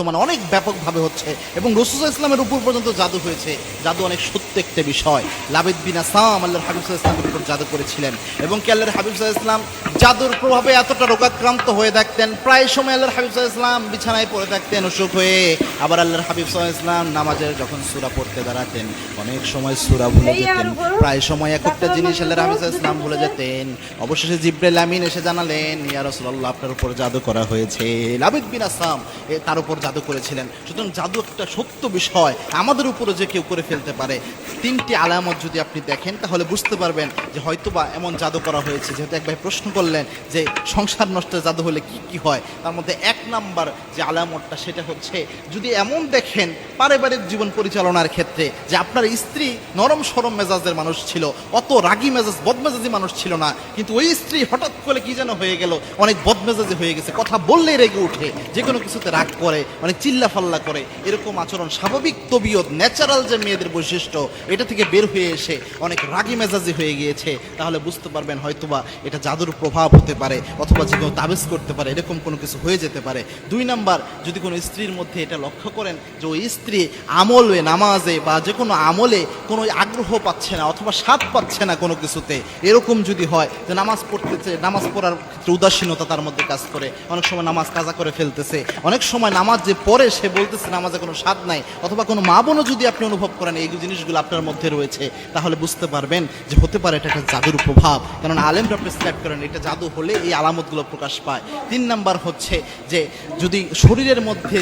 মানে অনেক ব্যাপকভাবে হচ্ছে এবং রাসূল ইসলামের উপর পর্যন্ত জাদু হয়েছে। জাদু অনেক সত্য একটা বিষয়। লাবিদ বিন আসাম আল্লাহর হাবিব সাল্লাল্লাহু আলাইহি ওয়াসাল্লামের উপর জাদু করেছিলেন এবং কি আল্লাহর হাবিব সাল্লাল্লাহু আলাইহি ওয়াসাল্লাম জাদুর প্রভাবে এতটা রোগাক্রান্ত হয়ে থাকতেন, প্রায় সময় আল্লাহর হাবিব সাল্লাল্লাহু আলাইহি ওয়াসাল্লাম বিছানায় পড়ে থাকতেন অসুখ হয়ে। আবার আল্লাহর হাবিব সাল্লাল্লাহু আলাইহি ওয়াসাল্লাম নামাজের যখন সূরা পড়তে দাঁড়াতেন অনেক সময় সূরা ভুলে যেতেন, প্রায় সময় এক একটা জিনিস আল্লাহর হাবিব সাল্লাল্লাহু আলাইহি ওয়াসাল্লাম ভুলে যেতেন। অবশেষে জিবরাইল আমিন এসে জানালেন, ইয়া রাসূলুল্লাহ, আপনার উপর জাদু করা হয়েছে। লাবিদ বিন আসাম তার উপর জাদু করেছিলেন। সুতরাং জাদু একটা সত্য বিষয়, আমাদের উপরে যে কেউ করে ফেলতে পারে। তিনটি আলামত যদি আপনি দেখেন তাহলে বুঝতে পারবেন যে হয়তোবা এমন জাদু করা হয়েছে। যেহেতু এক ভাই প্রশ্ন করলেন যে সংসার নষ্টের জাদু হলে কি কি হয়, তার মধ্যে এক নাম্বার যে আলামতটা সেটা হচ্ছে যদি এমন দেখেন পারিবারিক জীবন পরিচালনার ক্ষেত্রে যে আপনার স্ত্রী নরম সরম মেজাজের মানুষ ছিল, অত রাগী মেজাজ বদমেজাজি মানুষ ছিল না, কিন্তু ওই স্ত্রী হঠাৎ করে কি যেন হয়ে গেল, অনেক বদমেজাজি হয়ে গেছে, কথা বললেই রেগে উঠে, যে কোনো কিছুতে রাগ করে, অনেক চিল্লা ফাল্লা করে, এরকম আচরণ স্বাভাবিক তবিয়ত ন্যাচারাল যে মেয়েদের বৈশিষ্ট্য এটা থেকে বের হয়ে এসে অনেক রাগী মেজাজি হয়ে গিয়েছে, তাহলে বুঝতে পারবেন হয়তোবা এটা জাদুর প্রভাব হতে পারে, অথবা যে কেউ তাবিজ করতে পারে, এরকম কোনো কিছু হয়ে যেতে পারে। দুই নাম্বার, যদি কোনো স্ত্রীর মধ্যে এটা লক্ষ্য করেন যে ওই স্ত্রী আমলে নামাজে বা যে কোনো আমলে কোনো আগ্রহ পাচ্ছে না অথবা স্বাদ পাচ্ছে না কোনো কিছুতে, এরকম যদি হয় যে নামাজ পড়তেছে, নামাজ পড়ার ক্ষেত্রে উদাসীনতা তার মধ্যে কাজ করে, অনেক সময় নামাজ কাজা করে ফেলতেছে, অনেক সময় নামাজ যে পড়ে সে বলতেছে নামাজে কোনো স্বাদ নাই, অথবা কোনো মা বোনও যদি আপনি অনুভব করেন এই জিনিসগুলো আপনার মধ্যে রয়েছে, তাহলে বুঝতে পারবেন যে হতে পারে এটা একটা জাদুর প্রভাব। কারণ আলেমরা প্রেসক্রাইব করেন এটা জাদু হলে এই আলামতগুলো প্রকাশ পায়। তিন নাম্বার হচ্ছে যে যদি শরীরের মধ্যে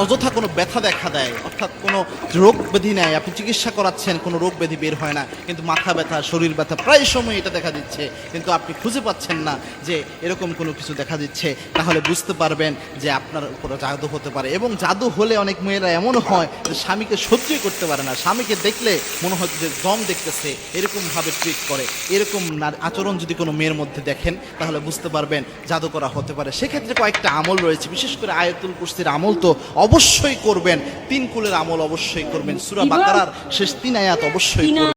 অযথা কোনো ব্যথা দেখা দেয়, অর্থাৎ কোনো রোগ ব্যাধি নেয়, আপনি চিকিৎসা করাচ্ছেন কোনো রোগ ব্যাধি বের হয় না, কিন্তু মাথা ব্যথা, শরীর ব্যথা প্রায় সময় এটা দেখা দিচ্ছে, কিন্তু আপনি খুঁজে পাচ্ছেন না যে এরকম কোনো কিছু দেখা দিচ্ছে, তাহলে বুঝতে পারবেন যে আপনার উপরে জাদু হতে পারে। এবং জাদু হলে অনেক মেয়েরা এমন হয় যে স্বামীকে সহ্যই করতে পারে না, স্বামীকে দেখলে মনে হয় যে দম দেখতেছে, এরকমভাবে ট্রিট করে। এরকম আচরণ যদি কোনো মেয়ের মধ্যে দেখেন তাহলে বুঝতে পারবেন জাদু করা হতে পারে। সেক্ষেত্রে কয়েকটা আমল রয়েছে, বিশেষ করে আয়াতুল কুরসির আমল তো অবশ্যই করবেন, তিন কুলের আমল অবশ্যই করবেন, সূরা বাকারার শেষ 3 আয়াত অবশ্যই করবেন।